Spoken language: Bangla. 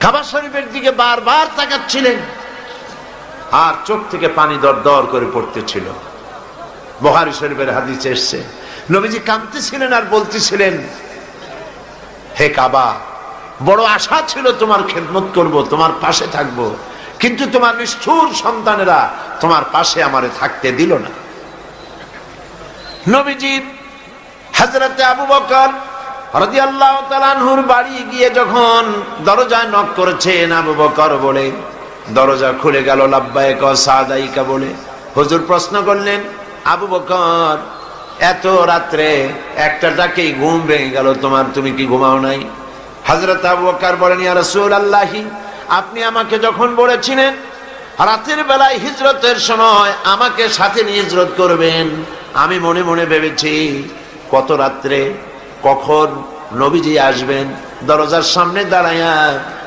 কাবা শরীফের দিকে বারবার তাকাচ্ছিলেন আর চোখ থেকে পানি দর দর করে পড়তেছিল। বুখারী শরীফের হাদিসে এসেছে নবীজি কাঁদতেছিলেন আর বলতেছিলেন, হে কাবা, বড় আশা ছিল তোমার খেদমত করব, তোমার পাশে থাকব, কিন্তু তোমার নিষ্ঠুর সন্তানেরা তোমার পাশে আমারে থাকতে দিল না। নবীজি হযরতে আবু বকর রাদিয়াল্লাহু তাআলা আনহুর বাড়ি গিয়ে যখন দরজায় নক করেছেন, আবু বকর বলে দরজা খুলে গেল, লাব্বাইক ওয়া সাদাইকা বলে। হুজুর প্রশ্ন করলেন, আবু বকর, এত রাত্রে একটা ডাকেই ঘুম ভেঙে গেল তোমার, তুমি কি ঘুমাও নাই? হযরত আবু বকর বলেন, ইয়া রাসূলুল্লাহ, আপনি আমাকে যখন বলেছিলেন রাতের বেলায় হিজরতের সময় আমাকে সাথে নিয়ে হিজরত করবেন, আমি মনে মনে ভেবেছি কত রাত্রে কখন নবীজি আসবেন, দরজার সামনে দাঁড়ায়া